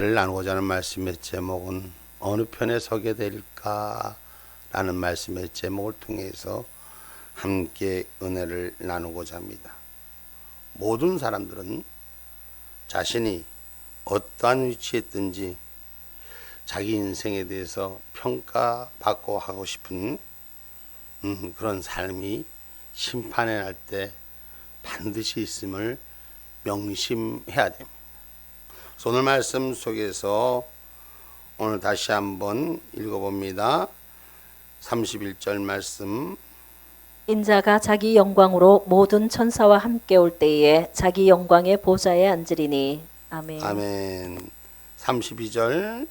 나누고자 하는 말씀의 제목은 어느 편에 서게 될까 라는 말씀의 제목을 통해서 함께 은혜를 나누고자 합니다. 모든 사람들은 자신이 어떠한 위치에 있든지 자기 인생에 대해서 평가받고 하고 싶은 그런 삶이 심판의 날 때 반드시 있음을 명심해야 됩니다. 오늘 말씀 속에서 오늘 다시 한번 읽어봅니다. 31절 말씀. 인자가 자기 영광으로 모든 천사와 함께 올 때에 자기 영광의 보좌에 앉으리니. 아멘. 아멘. 32절.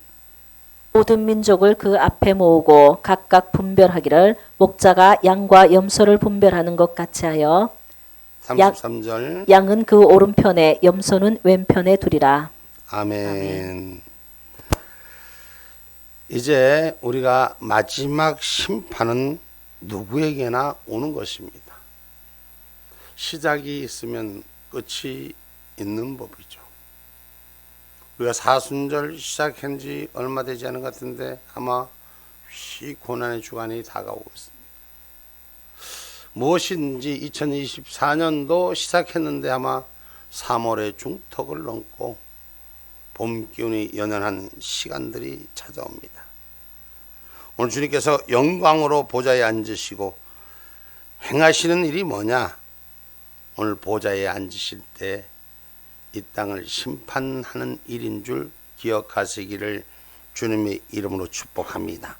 모든 민족을 그 앞에 모으고 각각 분별하기를 목자가 양과 염소를 분별하는 것 같이 하여 33절. 양은 그 오른편에 염소는 왼편에 두리라. 아멘. 이제 우리가 마지막 심판은 누구에게나 오는 것입니다. 시작이 있으면 끝이 있는 법이죠. 우리가 사순절 시작한 지 얼마 되지 않은 것 같은데 아마 고난의 주간이 다가오고 있습니다. 무엇인지 2024년도 시작했는데 아마 3월의 중턱을 넘고 봄 기운이 연연한 시간들이 찾아옵니다. 오늘 주님께서 영광으로 보좌에 앉으시고 행하시는 일이 뭐냐? 오늘 보좌에 앉으실 때 이 땅을 심판하는 일인 줄 기억하시기를 주님의 이름으로 축복합니다.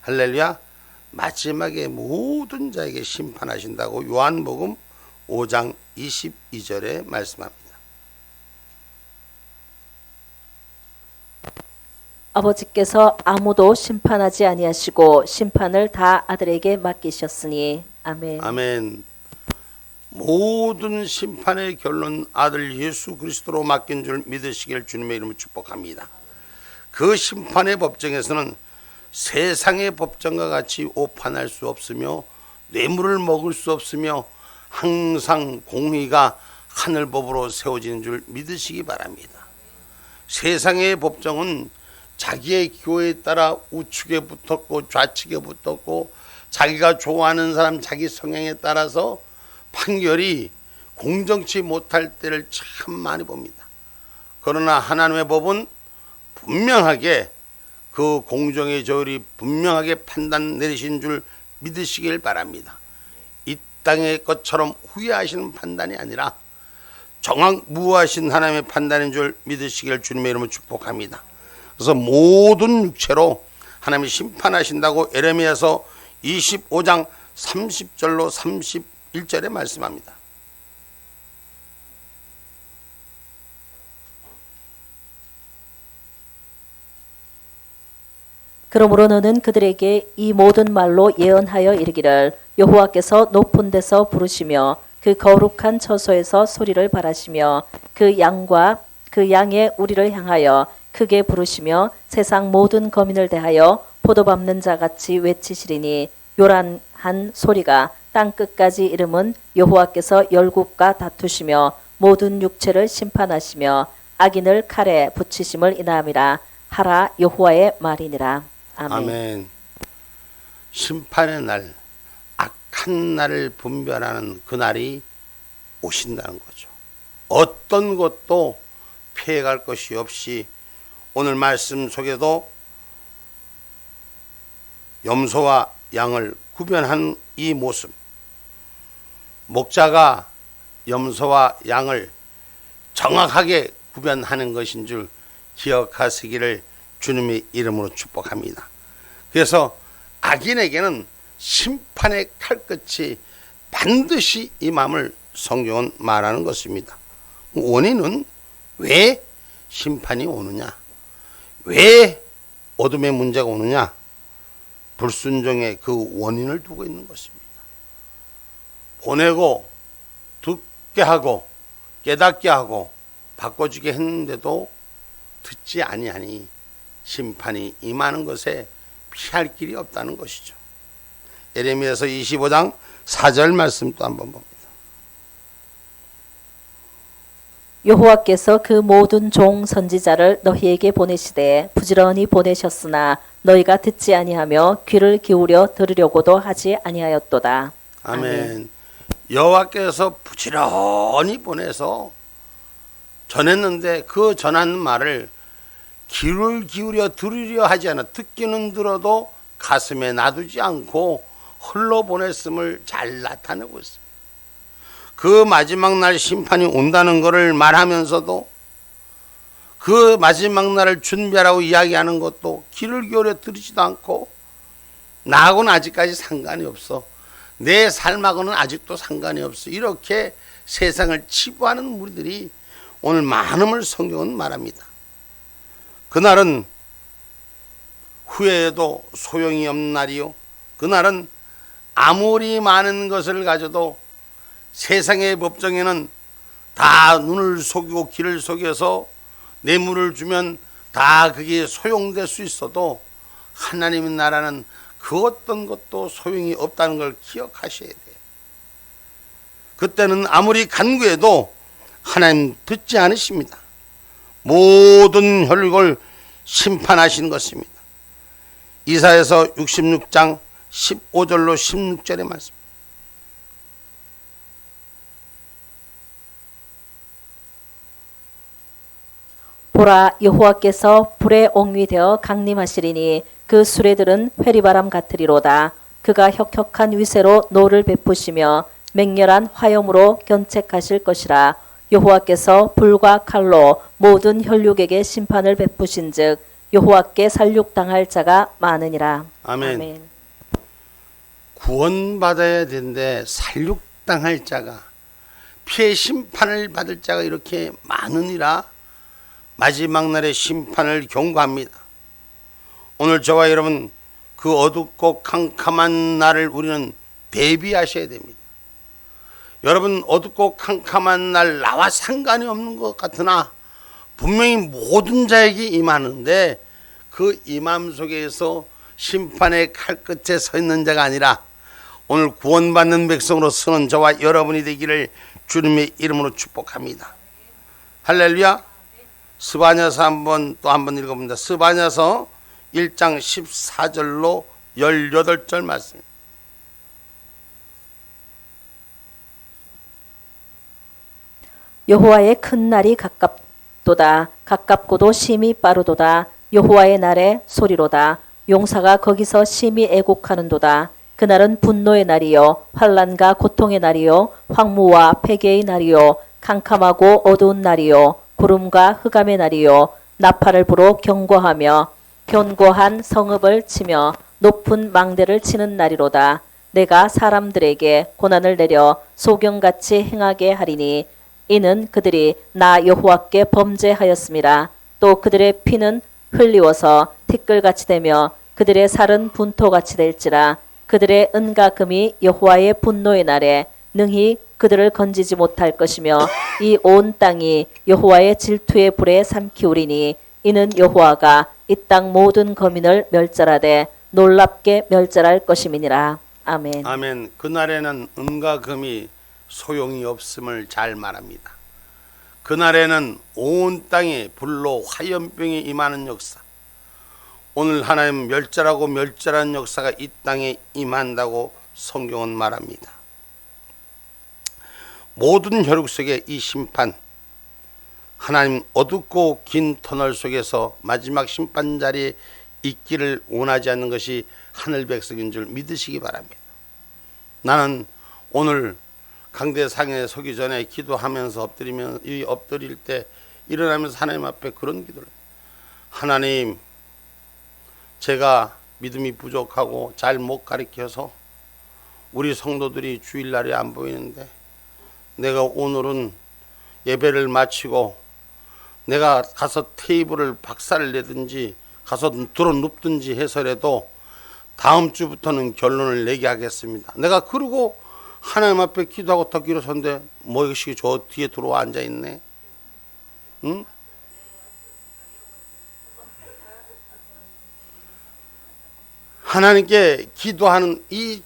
할렐루야. 마지막에 모든 자에게 심판하신다고 요한복음 5장 22절에 말씀합니다. 아버지께서 아무도 심판하지 아니하시고 심판을 다 아들에게 맡기셨으니. 아멘. 아멘. 모든 심판의 결론 아들 예수 그리스도로 맡긴 줄 믿으시길 주님의 이름으로 축복합니다. 그 심판의 법정에서는 세상의 법정과 같이 오판할 수 없으며 뇌물을 먹을 수 없으며 항상 공의가 하늘법으로 세워지는 줄 믿으시기 바랍니다. 세상의 법정은 자기의 기호에 따라 우측에 붙었고 좌측에 붙었고 자기가 좋아하는 사람 자기 성향에 따라서 판결이 공정치 못할 때를 참 많이 봅니다. 그러나 하나님의 법은 분명하게 그 공정의 저울이 분명하게 판단 내리신 줄 믿으시길 바랍니다. 이 땅의 것처럼 후회하시는 판단이 아니라 정확무하신 하나님의 판단인 줄 믿으시길 주님의 이름으로 축복합니다. 그래서 모든 육체로 하나님이 심판하신다고 에레미야서 25장 30절로 31절에 말씀합니다. 그러므로 너는 그들에게 이 모든 말로 예언하여 이르기를 여호와께서 높은 데서 부르시며 그 거룩한 처소에서 소리를 발하시며 그 양의 우리를 향하여 크게 부르시며 세상 모든 거민을 대하여 포도 밟는 자같이 외치시리니 요란한 소리가 땅 끝까지 이름은 여호와께서 열국과 다투시며 모든 육체를 심판하시며 악인을 칼에 붙이심을 인함이라 하라 여호와의 말이니라. 아멘. 아멘. 심판의 날, 악한 날을 분별하는 그 날이 오신다는 거죠. 어떤 것도 피해갈 것이 없이 오늘 말씀 속에도 염소와 양을 구별한 이 모습, 목자가 염소와 양을 정확하게 구별하는 것인 줄 기억하시기를 주님의 이름으로 축복합니다. 그래서 악인에게는 심판의 칼끝이 반드시 임함을 성경은 말하는 것입니다. 원인은 왜 심판이 오느냐? 왜 어둠의 문제가 오느냐? 불순종의 그 원인을 두고 있는 것입니다. 보내고 듣게 하고 깨닫게 하고 바꿔주게 했는데도 듣지 아니하니 심판이 임하는 것에 피할 길이 없다는 것이죠. 예레미야서 25장 4절 말씀 또 한번 봅니다. 여호와께서 그 모든 종 선지자를 너희에게 보내시되 부지런히 보내셨으나 너희가 듣지 아니하며 귀를 기울여 들으려고도 하지 아니하였도다. 아멘. 여호와께서 부지런히 보내서 전했는데 그 전하는 말을 귀를 기울여 들으려 하지 않아 듣기는 들어도 가슴에 놔두지 않고 흘러 보냈음을 잘 나타내고 있습니다. 그 마지막 날 심판이 온다는 것을 말하면서도 그 마지막 날을 준비하라고 이야기하는 것도 귀를 기울여 들으지도 않고 나하고는 아직까지 상관이 없어. 내 삶하고는 아직도 상관이 없어. 이렇게 세상을 치부하는 무리들이 오늘 많음을 성경은 말합니다. 그날은 후회해도 소용이 없는 날이요. 그날은 아무리 많은 것을 가져도 세상의 법정에는 다 눈을 속이고 귀를 속여서 뇌물을 주면 다 그게 소용될 수 있어도 하나님의 나라는 그 어떤 것도 소용이 없다는 걸 기억하셔야 돼요. 그때는 아무리 간구해도 하나님 듣지 않으십니다. 모든 혈육을 심판하시는 것입니다. 이사야서 66장 15절로 16절의 말씀. 보라, 여호와께서 불에 옥위되어 강림하시리니 그 수레들은 회리바람 같으리로다. 그가 혁혁한 위세로 노를 베푸시며 맹렬한 화염으로 견책하실 것이라. 여호와께서 불과 칼로 모든 혈육에게 심판을 베푸신즉 여호와께 살육당할 자가 많으니라. 아멘. 구원받아야 되는데 살육당할 자가, 피해 심판을 받을 자가 이렇게 많으니라. 마지막 날의 심판을 경고합니다. 오늘 저와 여러분 그 어둡고 캄캄한 날을 우리는 대비하셔야 됩니다. 여러분 어둡고 캄캄한 날 나와 상관이 없는 것 같으나 분명히 모든 자에게 임하는데 그 임함 속에서 심판의 칼끝에 서 있는 자가 아니라 오늘 구원받는 백성으로 서는 저와 여러분이 되기를 주님의 이름으로 축복합니다. 할렐루야. 스바냐서 또 한 번 읽어봅니다. 스바냐서 1장 14절로 18절 말씀. 여호와의 큰 날이 가깝도다. 가깝고도 심히 빠르도다. 여호와의 날의 소리로다. 용사가 거기서 심히 애곡하는도다. 그날은 분노의 날이요 환난과 고통의 날이요 황무와 폐괴의 날이요 캄캄하고 어두운 날이요 구름과 흑암의 날이요 나팔을 불어 경고하며 견고한 성읍을 치며 높은 망대를 치는 날이로다. 내가 사람들에게 고난을 내려 소경같이 행하게 하리니 이는 그들이 나 여호와께 범죄하였음이라. 또 그들의 피는 흘리워서 티끌같이 되며 그들의 살은 분토같이 될지라. 그들의 은과 금이 여호와의 분노의 날에 능히 그들을 건지지 못할 것이며 이 온 땅이 여호와의 질투의 불에 삼키우리니 이는 여호와가 이 땅 모든 거민을 멸절하되 놀랍게 멸절할 것임이니라. 아멘. 아멘. 그날에는 은과 금이 소용이 없음을 잘 말합니다. 그날에는 온 땅에 불로 화염병이 임하는 역사, 오늘 하나님 멸절하고 멸절한 역사가 이 땅에 임한다고 성경은 말합니다. 모든 혈육 속에 이 심판, 하나님 어둡고 긴 터널 속에서 마지막 심판 자리에 있기를 원하지 않는 것이 하늘 백성인 줄 믿으시기 바랍니다. 나는 오늘 강대상에 서기 전에 기도하면서 엎드릴 때 일어나면서 하나님 앞에 그런 기도를 해요. 하나님, 제가 믿음이 부족하고 잘 못 가르쳐서 우리 성도들이 주일날에 안 보이는데 내가 오늘은 예배를 마치고 내가 가서 테이블을 박살을 내든지 가서 들어 눕든지 해서라도 다음 주부터는 결론을 내게 하겠습니다. 내가 그러고 하나님 앞에 기도하고 딱 일어섰는데 뭐 이것이 저 뒤에 들어와 앉아있네. 응? 하나님께 기도하는 이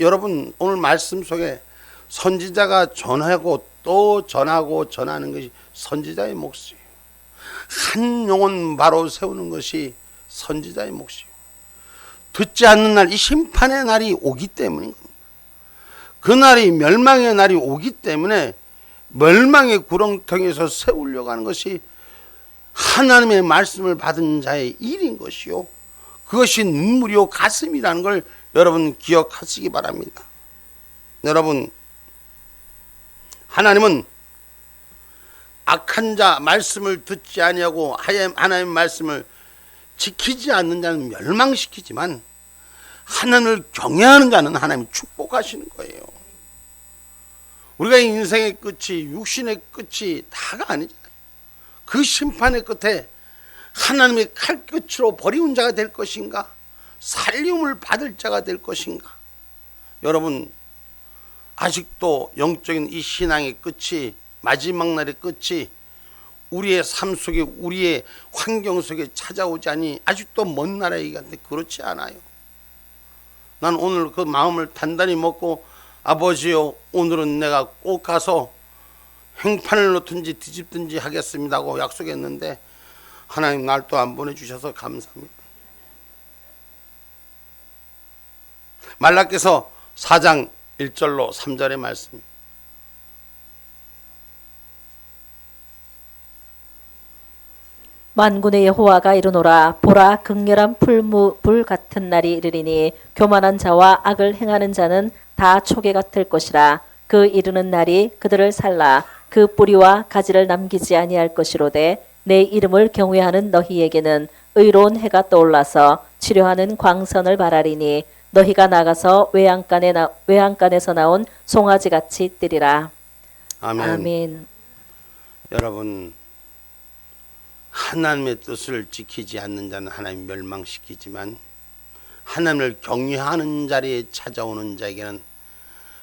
여러분 오늘 말씀 속에 선지자가 전하고 또 전하고 전하는 것이 선지자의 몫이에요. 한 영혼 바로 세우는 것이 선지자의 몫이에요. 듣지 않는 날, 이 심판의 날이 오기 때문인 겁니다. 그날이 멸망의 날이 오기 때문에 멸망의 구렁텅이에서 세우려고 하는 것이 하나님의 말씀을 받은 자의 일인 것이요, 그것이 눈물이요 가슴이라는 걸 여러분 기억하시기 바랍니다. 여러분, 하나님은 악한 자 말씀을 듣지 아니하고 하나님의 말씀을 지키지 않는 자는 멸망시키지만 하나님을 경외하는 자는 하나님이 축복하시는 거예요. 우리가 인생의 끝이, 육신의 끝이 다가 아니잖아요. 그 심판의 끝에 하나님의 칼끝으로 버리운 자가 될 것인가, 살림을 받을 자가 될 것인가. 여러분, 아직도 영적인 이 신앙의 끝이, 마지막 날의 끝이 우리의 삶 속에, 우리의 환경 속에 찾아오지 않니 아직도 먼 나라에 얘기하는데 그렇지 않아요. 난 오늘 그 마음을 단단히 먹고, 아버지요, 오늘은 내가 꼭 가서 행판을 놓든지 뒤집든지 하겠습니다 하고 약속했는데 하나님 날 또 안 보내주셔서 감사합니다. 말라기서 4장 1절로 3절의 말씀입니다. 만군의 여호와가 이르노라. 보라, 극렬한 불 같은 날이 이르리니 교만한 자와 악을 행하는 자는 다 초계가 될 것이라. 그 이르는 날이 그들을 살라 그 뿌리와 가지를 남기지 아니할 것이로되 내 이름을 경외하는 너희에게는 의로운 해가 떠올라서 치료하는 광선을 발하리니 너희가 나가서 외양간에서 나온 송아지같이 뛰리라. 아멘. 아멘. 여러분, 하나님의 뜻을 지키지 않는 자는 하나님 멸망시키지만 하나님을 경외하는 자리에 찾아오는 자에게는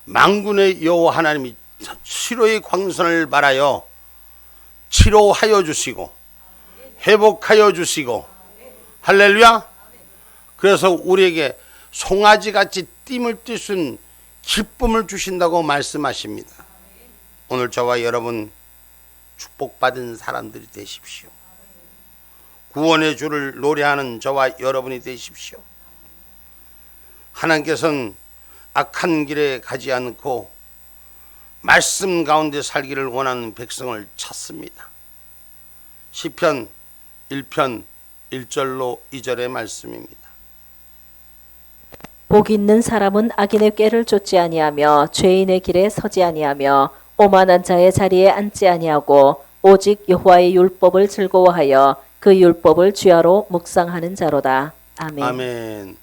만군의 여호와 하나님이 치료의 광선을 발하여 치료하여 주시고 회복하여 주시고, 할렐루야. 그래서 우리에게 송아지같이 띠을 뛸 수 있는 기쁨을 주신다고 말씀하십니다. 오늘 저와 여러분 축복받은 사람들이 되십시오. 구원의 주를 노래하는 저와 여러분이 되십시오. 하나님께서는 악한 길에 가지 않고 말씀 가운데 살기를 원하는 백성을 찾습니다. 시편 1편 1절로 2절의 말씀입니다. 복 있는 사람은 악인의 꾀를 쫓지 아니하며 죄인의 길에 서지 아니하며 오만한 자의 자리에 앉지 아니하고 오직 여호와의 율법을 즐거워하여 그 율법을 주야로 묵상하는 자로다. 아멘. 아멘.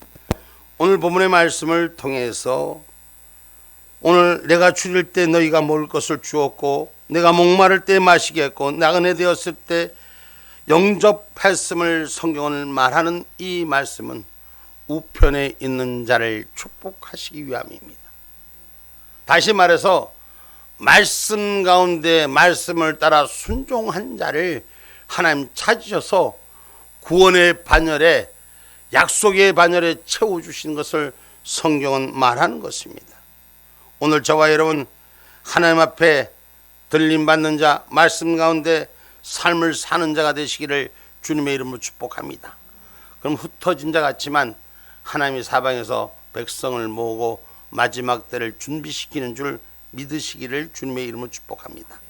오늘 본문의 말씀을 통해서 오늘 내가 줄일 때 너희가 먹을 것을 주었고 내가 목마를 때 마시게 했고 나그네 되었을 때 영접했음을 성경은 말하는 이 말씀은 우편에 있는 자를 축복하시기 위함입니다. 다시 말해서 말씀 가운데 말씀을 따라 순종한 자를 하나님 찾으셔서 구원의 반열에, 약속의 반열에 채워주신 것을 성경은 말하는 것입니다. 오늘 저와 여러분 하나님 앞에 들림받는 자, 말씀 가운데 삶을 사는 자가 되시기를 주님의 이름으로 축복합니다. 그럼 흩어진 자 같지만 하나님이 사방에서 백성을 모으고 마지막 때를 준비시키는 줄 믿으시기를 주님의 이름으로 축복합니다.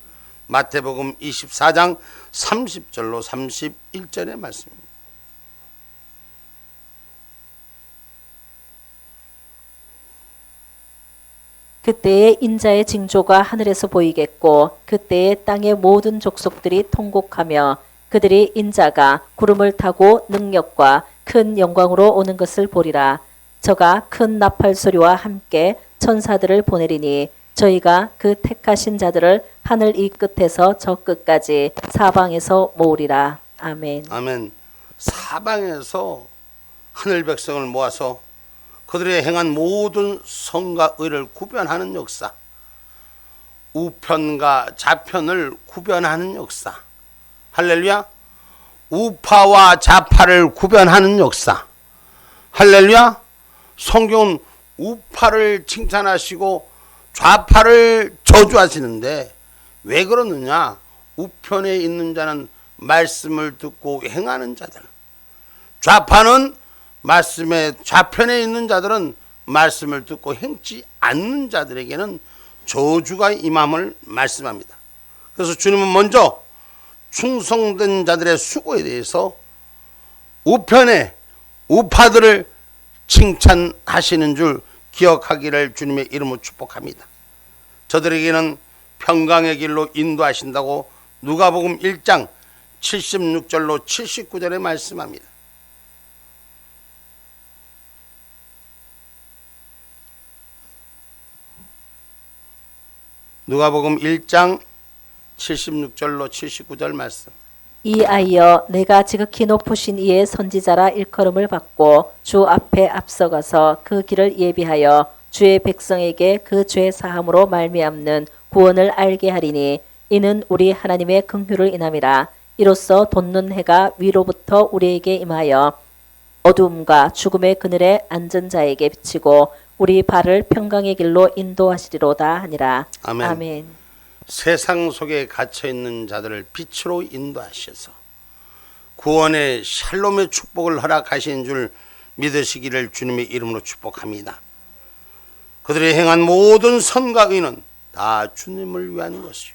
마태복음 24장 30절로 31절의 말씀입니다. 그때의 인자의 징조가 하늘에서 보이겠고 그때의 땅의 모든 족속들이 통곡하며 그들이 인자가 구름을 타고 능력과 큰 영광으로 오는 것을 보리라. 저가 큰 나팔 소리와 함께 천사들을 보내리니 저희가 그 택하신 자들을 하늘 이 끝에서 저 끝까지 사방에서 모으리라. 아멘. 아멘. 사방에서 하늘 백성을 모아서 그들의 행한 모든 선과 의를 구별하는 역사, 우편과 좌편을 구별하는 역사, 할렐루야. 우파와 좌파를 구별하는 역사, 할렐루야. 성경은 우파를 칭찬하시고 좌파를 저주하시는데 왜 그러느냐? 우편에 있는 자는 말씀을 듣고 행하는 자들, 좌판은 좌편에 있는 자들은 말씀을 듣고 행치 않는 자들에게는 저주가 임함을 말씀합니다. 그래서 주님은 먼저 충성된 자들의 수고에 대해서 우편의 우파들을 칭찬하시는 줄 기억하기를 주님의 이름으로 축복합니다. 저들에게는 평강의 길로 인도하신다고 누가복음 1장 76절로 79절에 말씀합니다. 누가복음 1장 76절로 79절 말씀. 이아이여 내가 지극히 높으신 이의 선지자라 일컬음을 받고 주 앞에 앞서가서 그 길을 예비하여 주의 백성에게 그 죄 사함으로 말미암는 구원을 알게 하리니 이는 우리 하나님의 긍휼을 인함이라. 이로써 돋는 해가 위로부터 우리에게 임하여 어두움과 죽음의 그늘에 앉은 자에게 비치고 우리 발을 평강의 길로 인도하시리로다 하니라. 아멘. 아멘. 세상 속에 갇혀 있는 자들을 빛으로 인도하셔서 구원의 샬롬의 축복을 허락하신 줄 믿으시기를 주님의 이름으로 축복합니다. 그들이 행한 모든 선과 의는 다 주님을 위한 것이요,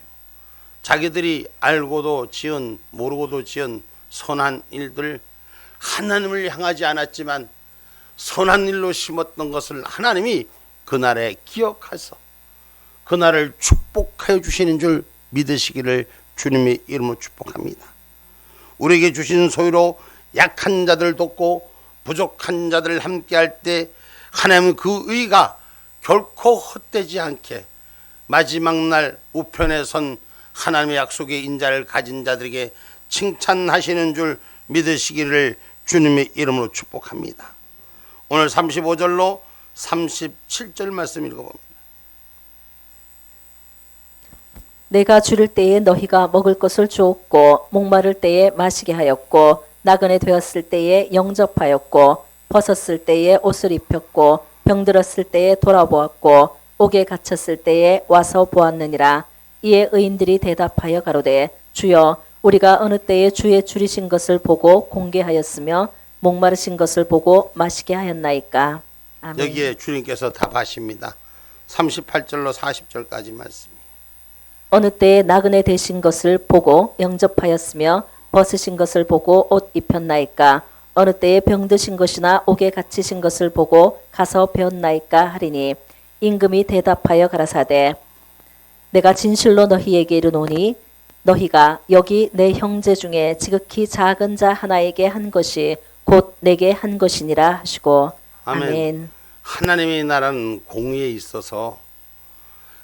자기들이 알고도 지은 모르고도 지은 선한 일들, 하나님을 향하지 않았지만 선한 일로 심었던 것을 하나님이 그날에 기억하서 그날을 축복하여 주시는 줄 믿으시기를 주님의 이름으로 축복합니다. 우리에게 주신 소유로 약한 자들 돕고 부족한 자들 함께할 때 하나님은 그 의가 결코 헛되지 않게 마지막 날 우편에 선 하나님의 약속의 인자를 가진 자들에게 칭찬하시는 줄 믿으시기를 주님의 이름으로 축복합니다. 오늘 35절로 37절 말씀 읽어봅니다. 내가 줄일 때에 너희가 먹을 것을 주었고 목마를 때에 마시게 하였고 나그네 되었을 때에 영접하였고 벗었을 때에 옷을 입혔고 병들었을 때에 돌아보았고 옥에 갇혔을 때에 와서 보았느니라. 이에 의인들이 대답하여 가로되 주여 우리가 어느 때에 주의 줄이신 것을 보고 공개하였으며 목마르신 것을 보고 마시게 하였나이까. 아멘. 여기에 주님께서 답하십니다. 38절로 40절까지 말씀. 어느 때에 나그네 되신 것을 보고 영접하였으며 벗으신 것을 보고 옷 입혔나이까. 어느 때에 병드신 것이나 옥에 갇히신 것을 보고 가서 배웠나이까 하리니 임금이 대답하여 가라사대 내가 진실로 너희에게 이르노니 너희가 여기 내 형제 중에 지극히 작은 자 하나에게 한 것이 곧 내게 한 것이니라 하시고. 아멘. 아멘. 하나님의 나라는 공의에 있어서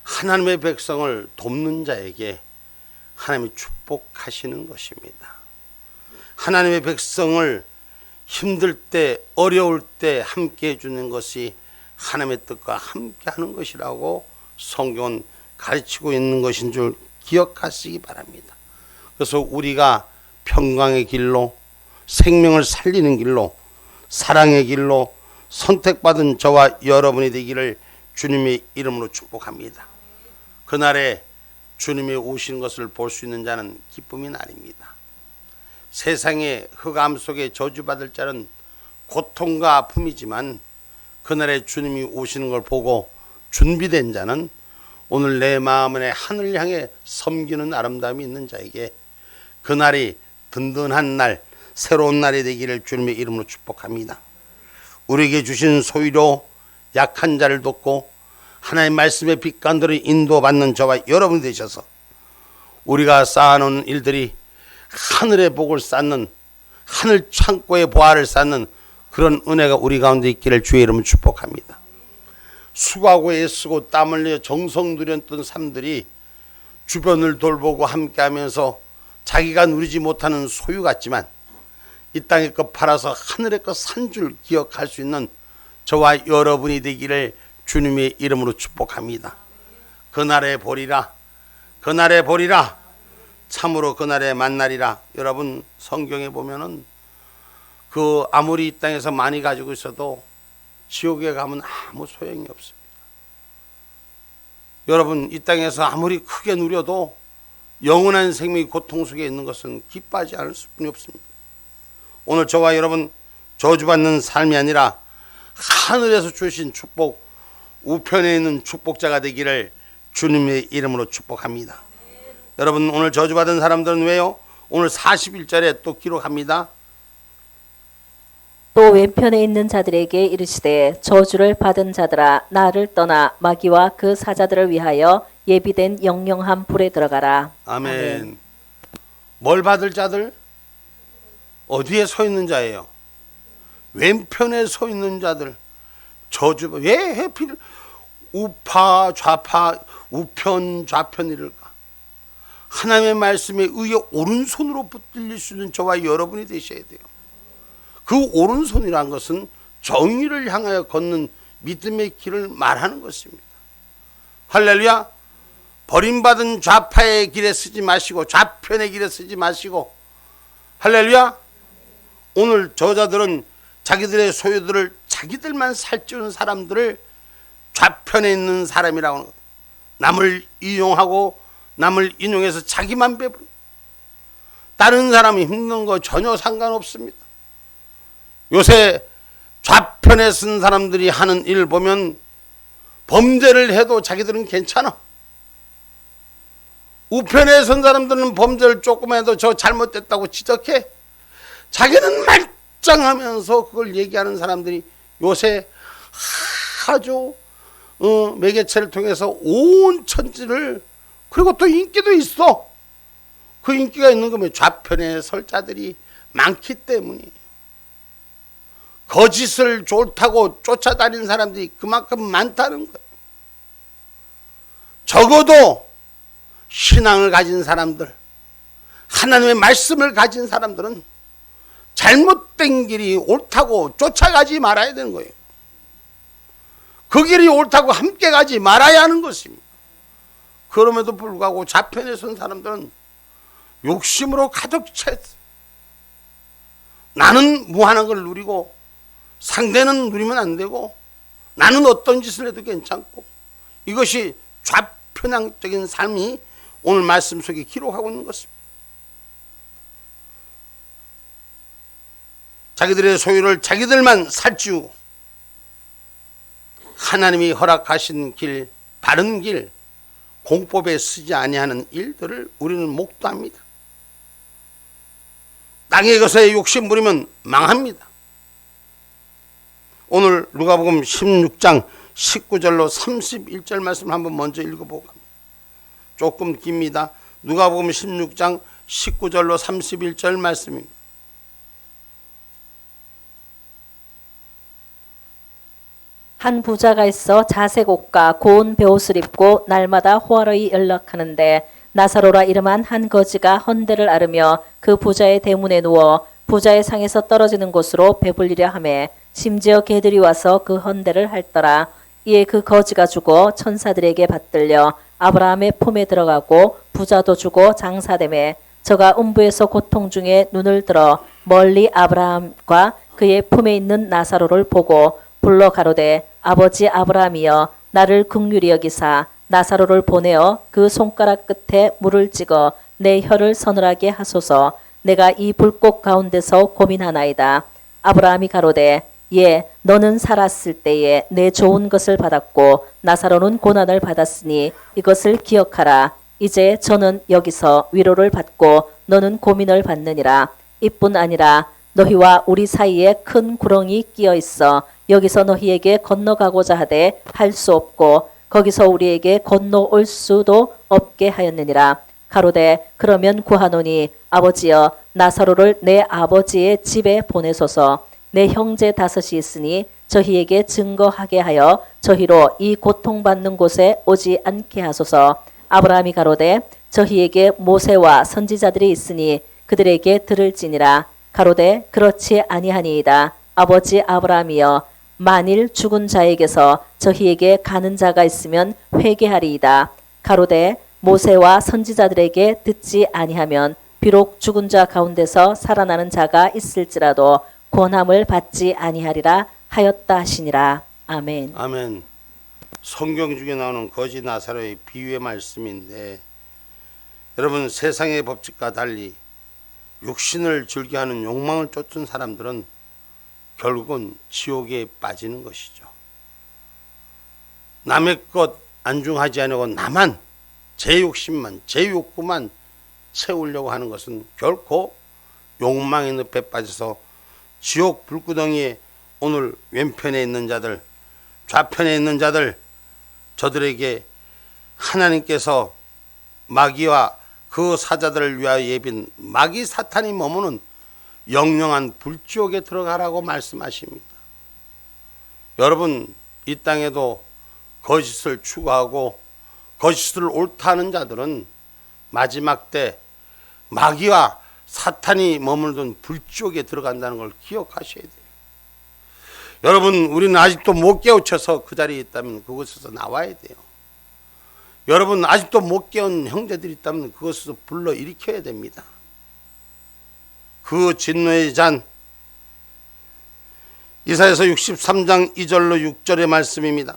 하나님의 백성을 돕는 자에게 하나님이 축복하시는 것입니다. 하나님의 백성을 힘들 때 어려울 때 함께 해주는 것이 하나님의 뜻과 함께 하는 것이라고 성경은 가르치고 있는 것인 줄 기억하시기 바랍니다. 그래서 우리가 평강의 길로 생명을 살리는 길로 사랑의 길로 선택받은 저와 여러분이 되기를 주님의 이름으로 축복합니다. 그날에 주님이 오시는 것을 볼 수 있는 자는 기쁨이 날입니다. 세상의 흑암 속에 저주받을 자는 고통과 아픔이지만 그날에 주님이 오시는 걸 보고 준비된 자는 오늘 내 마음에 하늘 향해 섬기는 아름다움이 있는 자에게 그날이 든든한 날, 새로운 날이 되기를 주님의 이름으로 축복합니다. 우리에게 주신 소유로 약한 자를 돕고 하나님의 말씀의 빛간들을 인도받는 저와 여러분이 되셔서 우리가 쌓아놓은 일들이 하늘의 복을 쌓는, 하늘 창고의 보화를 쌓는 그런 은혜가 우리 가운데 있기를 주의 이름으로 축복합니다. 수고하고 애쓰고 땀 흘려 정성 들였던 삶들이 주변을 돌보고 함께하면서 자기가 누리지 못하는 소유 같지만 이 땅의 것 팔아서 하늘의 것 산 줄 기억할 수 있는 저와 여러분이 되기를 주님의 이름으로 축복합니다. 그날에 보리라, 그날에 보리라, 참으로 그날에 만나리라. 여러분 성경에 보면은 그 아무리 이 땅에서 많이 가지고 있어도 지옥에 가면 아무 소용이 없습니다. 여러분 이 땅에서 아무리 크게 누려도 영원한 생명이 고통 속에 있는 것은 기뻐하지 않을 수뿐이 없습니다. 오늘 저와 여러분 저주받는 삶이 아니라 하늘에서 주신 축복, 우편에 있는 축복자가 되기를 주님의 이름으로 축복합니다. 여러분 오늘 저주받은 사람들은 왜요? 오늘 41절에 또 기록합니다. 또 왼편에 있는 자들에게 이르시되 저주를 받은 자들아 나를 떠나 마귀와 그 사자들을 위하여 예비된 영영한 불에 들어가라. 아멘. 뭘 받을 자들? 어디에 서 있는 자예요? 왼편에 서 있는 자들. 저주 왜 해필 우파 좌파 우편 좌편이를까? 하나님의 말씀에 의해 오른손으로 붙들릴 수 있는 저와 여러분이 되셔야 돼요. 그 오른손이란 것은 정의를 향하여 걷는 믿음의 길을 말하는 것입니다. 할렐루야. 버림받은 좌파의 길에 서지 마시고 좌편의 길에 서지 마시고, 할렐루야. 오늘 저자들은 자기들의 소유들을 자기들만 살찌우는 사람들을 좌편에 있는 사람이라고 하는 거예요. 남을 이용하고 남을 인용해서 자기만 배부르. 다른 사람이 힘든 거 전혀 상관없습니다. 요새 좌편에 쓴 사람들이 하는 일 보면 범죄를 해도 자기들은 괜찮아. 우편에 선 사람들은 범죄를 조금 해도 저 잘못됐다고 지적해. 자기는 말짱하면서 그걸 얘기하는 사람들이 요새 아주 매개체를 통해서 온 천지를, 그리고 또 인기도 있어. 그 인기가 있는 거면 좌편에 설 자들이 많기 때문이에요. 거짓을 좋다고 쫓아다니는 사람들이 그만큼 많다는 거예요. 적어도 신앙을 가진 사람들, 하나님의 말씀을 가진 사람들은 잘못된 길이 옳다고 쫓아가지 말아야 되는 거예요. 그 길이 옳다고 함께 가지 말아야 하는 것입니다. 그럼에도 불구하고 좌편에 선 사람들은 욕심으로 가득 찼어요. 나는 무한한 걸 누리고 상대는 누리면 안 되고 나는 어떤 짓을 해도 괜찮고, 이것이 좌편향적인 삶이 오늘 말씀 속에 기록하고 있는 것입니다. 자기들의 소유를 자기들만 살찌우고 하나님이 허락하신 길, 바른 길, 공법에 쓰지 아니하는 일들을 우리는 목도합니다. 땅의 것에 욕심 부리면 망합니다. 오늘 누가복음 16장 19절로 31절 말씀 한번 먼저 읽어보고 갑니다. 조금 깁니다. 누가복음 16장 19절로 31절 말씀입니다. 한 부자가 있어 자색 옷과 고운 베옷을 입고 날마다 호화로이 연락하는데 나사로라 이름한 한 거지가 헌대를 앓으며 그 부자의 대문에 누워 부자의 상에서 떨어지는 곳으로 배불리려 하매 심지어 개들이 와서 그 헌대를 핥더라. 이에 그 거지가 죽어 천사들에게 받들려 아브라함의 품에 들어가고 부자도 죽어 장사되매 저가 음부에서 고통 중에 눈을 들어 멀리 아브라함과 그의 품에 있는 나사로를 보고 불러 가로되 아버지 아브라함이여 나를 긍휼히 여기사 나사로를 보내어 그 손가락 끝에 물을 찍어 내 혀를 서늘하게 하소서. 내가 이 불꽃 가운데서 고민하나이다. 아브라함이 가로되 예 너는 살았을 때에 내 좋은 것을 받았고 나사로는 고난을 받았으니 이것을 기억하라. 이제 저는 여기서 위로를 받고 너는 고민을 받느니라. 이뿐 아니라 너희와 우리 사이에 큰 구렁이 끼어 있어 여기서 너희에게 건너가고자 하되 할 수 없고 거기서 우리에게 건너올 수도 없게 하였느니라. 가로되 그러면 구하노니 아버지여 나사로를 내 아버지의 집에 보내소서. 내 형제 5이 있으니 저희에게 증거하게 하여 저희로 이 고통받는 곳에 오지 않게 하소서. 아브라함이 가로되 저희에게 모세와 선지자들이 있으니 그들에게 들을지니라. 가로되 그렇지 아니하니이다. 아버지 아브라함이여 만일 죽은 자에게서 저희에게 가는 자가 있으면 회개하리이다. 가로되 모세와 선지자들에게 듣지 아니하면 비록 죽은 자 가운데서 살아나는 자가 있을지라도 권함을 받지 아니하리라 하였다 하시니라. 아멘. 여러분, 세상의 법칙과 달리 육신을 즐겨하는 욕망을 쫓은 사람들은 결국은 지옥에 빠지는 것이죠. 남의 것 안중하지 않고 나만 제 욕심만, 제 욕구만 채우려고 하는 것은 결코 욕망의 늪에 빠져서 지옥 불구덩이에 오늘 왼편에 있는 자들, 좌편에 있는 자들, 저들에게 하나님께서 마귀와 그 사자들을 위하여 예빈 마귀 사탄이 머무는 영영한 불지옥에 들어가라고 말씀하십니다. 여러분, 이 땅에도 거짓을 추구하고 거짓을 옳다 하는 자들은 마지막 때 마귀와 사탄이 머물던 불지옥에 들어간다는 걸 기억하셔야 돼요. 여러분, 우리는 아직도 못 깨우쳐서 그 자리에 있다면 그곳에서 나와야 돼요. 여러분, 아직도 못 깨운 형제들이 있다면 그것에서 불러 일으켜야 됩니다. 그 진노의 잔, 이사야서 63장 2절로 6절의 말씀입니다.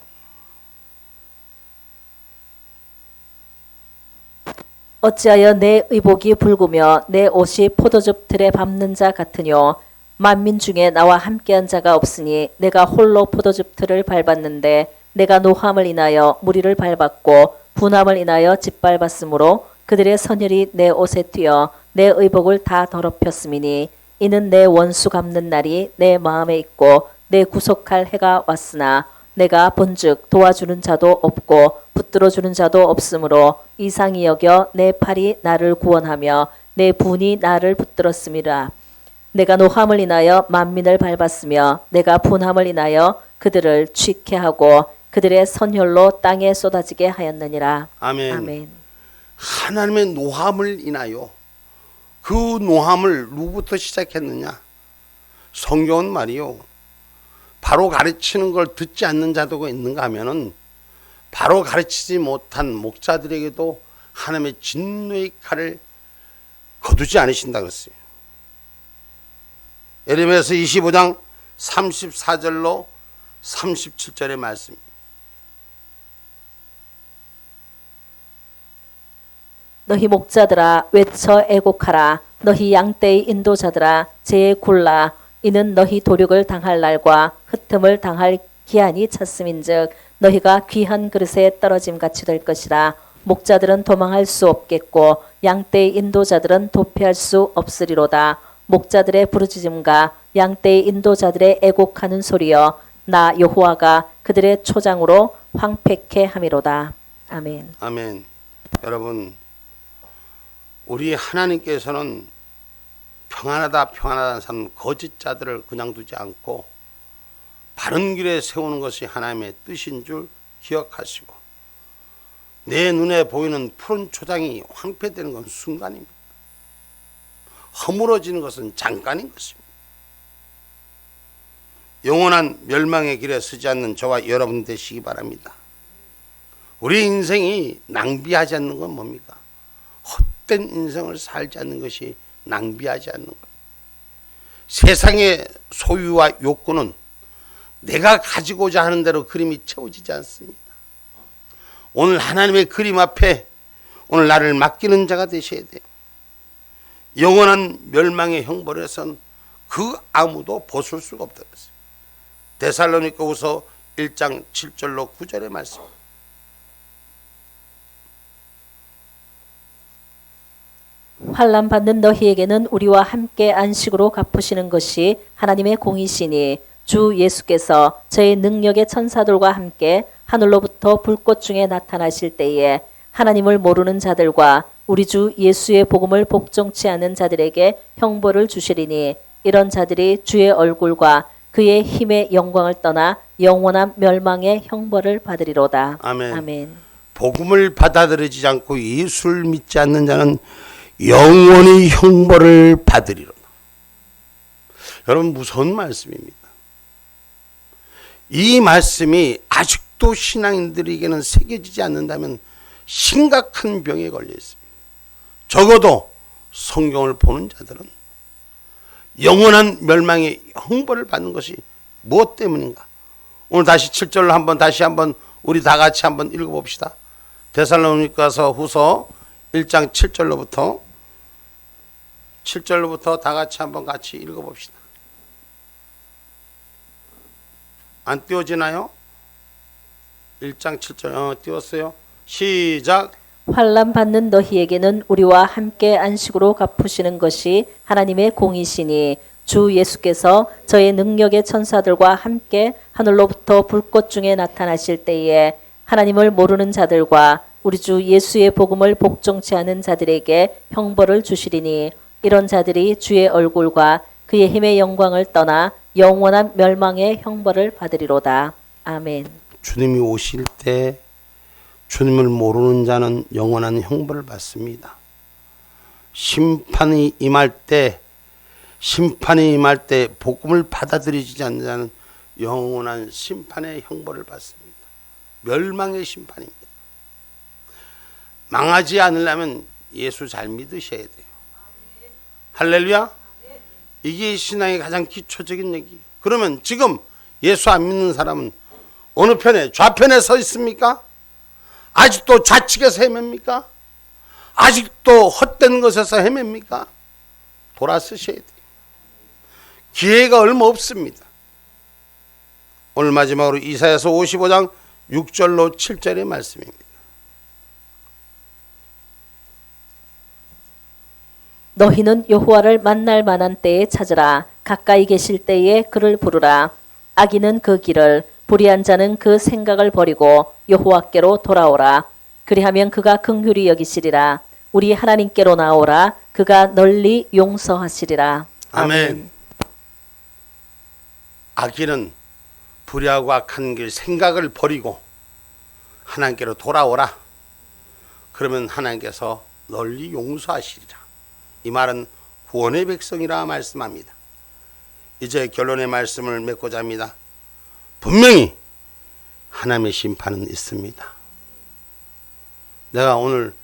어찌하여 내 의복이 붉으며 내 옷이 포도즙 틀에 밟는 자 같으뇨. 만민 중에 나와 함께한 자가 없으니 내가 홀로 포도즙 틀을 밟았는데 내가 노함을 인하여 무리를 밟았고 분함을 인하여 짓밟았으므로 그들의 선혈이 내 옷에 튀어 내 의복을 다 더럽혔음이니 이는 내 원수 갚는 날이 내 마음에 있고 내 구속할 해가 왔으나 내가 본즉 도와주는 자도 없고 붙들어주는 자도 없으므로 이상히 여겨 내 팔이 나를 구원하며 내 분이 나를 붙들었음이라. 내가 노함을 인하여 만민을 밟았으며 내가 분함을 인하여 그들을 취케하고 그들의 선혈로 땅에 쏟아지게 하였느니라. 아멘. 아멘. 하나님의 노함을 인하여, 그 노함을 누구부터 시작했느냐? 성경은 말이요, 바로 가르치는 걸 듣지 않는 자도가 있는가 하면은 바로 가르치지 못한 목자들에게도 하나님의 진노의 칼을 거두지 않으신다 그랬어요. 예레미야서 25장 34절로 37절의 말씀입니다. 너희 목자들아 외쳐 애곡하라. 너희 양떼의 인도자들아 재에 굴라. 이는 너희 도륙을 당할 날과 흩음을 당할 기한이 찼음인즉 너희가 귀한 그릇에 떨어짐같이 될 것이라. 목자들은 도망할 수 없겠고 양떼의 인도자들은 도피할 수 없으리로다. 목자들의 부르짖음과 양떼의 인도자들의 애곡하는 소리여 나 여호와가 그들의 초장으로 황폐케 함이로다. 아멘. 아멘. 여러분, 우리 하나님께서는 평안하다 평안하다는 사람 거짓자들을 그냥 두지 않고 바른 길에 세우는 것이 하나님의 뜻인 줄 기억하시고, 내 눈에 보이는 푸른 초장이 황폐되는 건 순간입니다. 허물어지는 것은 잠깐인 것입니다. 영원한 멸망의 길에 서지 않는 저와 여러분 되시기 바랍니다. 우리 인생이 낭비하지 않는 건 뭡니까? 헛된 인생을 살지 않는 것이 낭비하지 않는 거예요. 세상의 소유와 욕구는 내가 가지고자 하는 대로 그림이 채워지지 않습니다. 오늘 하나님의 그림 앞에 오늘 나를 맡기는 자가 되셔야 돼요. 영원한 멸망의 형벌에선 그 아무도 벗을 수가 없다고 했어요. 데살로니가후서 1장 7절로 9절의 말씀. 환난 받는 너희에게는 우리와 함께 안식으로 갚으시는 것이 하나님의 공이시니 주 예수께서 저희 능력의 천사들과 함께 하늘로부터 불꽃 중에 나타나실 때에 하나님을 모르는 자들과 우리 주 예수의 복음을 복종치 않은 자들에게 형벌을 주시리니 이런 자들이 주의 얼굴과 그의 힘의 영광을 떠나 영원한 멸망의 형벌을 받으리로다. 아멘. 아멘. 복음을 받아들이지 않고 예수를 믿지 않는 자는 영원히 형벌을 받으리로다. 여러분, 무서운 말씀입니다. 이 말씀이 아직도 신앙인들에게는 새겨지지 않는다면 심각한 병에 걸려 있습니다. 적어도 성경을 보는 자들은 영원한 멸망의 형벌을 받는 것이 무엇 때문인가? 오늘 다시 7절로 다시 한번 우리 다 같이 한번 읽어봅시다. 데살로니가서 후서 1장 7절로부터 다 같이 한번 같이 읽어봅시다. 안 띄워지나요? 1장 7절 띄웠어요. 시작. 환난 받는 너희에게는 우리와 함께 안식으로 갚으시는 것이 하나님의 공이시니 주 예수께서 저의 능력의 천사들과 함께 하늘로부터 불꽃 중에 나타나실 때에 하나님을 모르는 자들과 우리 주 예수의 복음을 복종치 않은 자들에게 형벌을 주시리니 이런 자들이 주의 얼굴과 그의 힘의 영광을 떠나 영원한 멸망의 형벌을 받으리로다. 아멘. 주님이 오실 때 주님을 모르는 자는 영원한 형벌을 받습니다. 심판이 임할 때 복음을 받아들이지 않는 자는 영원한 심판의 형벌을 받습니다. 멸망의 심판입니다. 망하지 않으려면 예수 잘 믿으셔야 돼요. 할렐루야. 이게 신앙의 가장 기초적인 얘기예요. 그러면 지금 예수 안 믿는 사람은 어느 편에, 좌편에 서 있습니까? 아직도 좌측에서 헤맵니까? 아직도 헛된 것에서 헤맵니까? 돌아서셔야 돼요. 기회가 얼마 없습니다. 오늘 마지막으로 이사야서 55장 6절로 7절의 말씀입니다. 너희는 여호와를 만날 만한 때에 찾으라. 가까이 계실 때에 그를 부르라. 악인은 그 길을, 불의한 자는 그 생각을 버리고 여호와께로 돌아오라. 그리하면 그가 긍휼히 여기시리라. 우리 하나님께로 나오라. 그가 널리 용서하시리라. 아멘. 악인은 불의하고 악한 길 생각을 버리고 하나님께로 돌아오라. 그러면 하나님께서 널리 용서하시리라. 이 말은 구원의 백성이라 말씀합니다. 이제 결론의 말씀을 맺고자 합니다. 분명히 하나님의 심판은 있습니다. 내가 오늘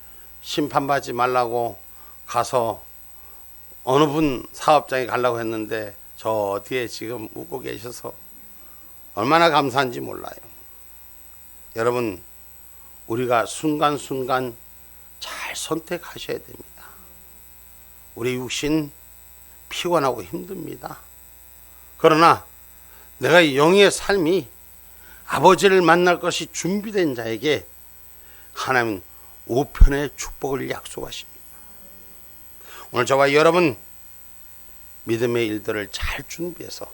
심판받지 말라고 가서 어느 분 사업장에 가려고 했는데 저 뒤에 지금 웃고 계셔서 얼마나 감사한지 몰라요. 여러분, 우리가 순간순간 잘 선택하셔야 됩니다. 우리 육신 피곤하고 힘듭니다. 그러나 내가 영의 삶이 아버지를 만날 것이 준비된 자에게 하나님은 우편의 축복을 약속하십니다. 오늘 저와 여러분 믿음의 일들을 잘 준비해서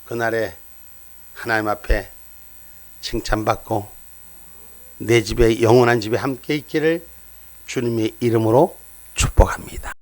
그날에 하나님 앞에 칭찬받고 내 집에 영원한 집에 함께 있기를 주님의 이름으로 축복합니다.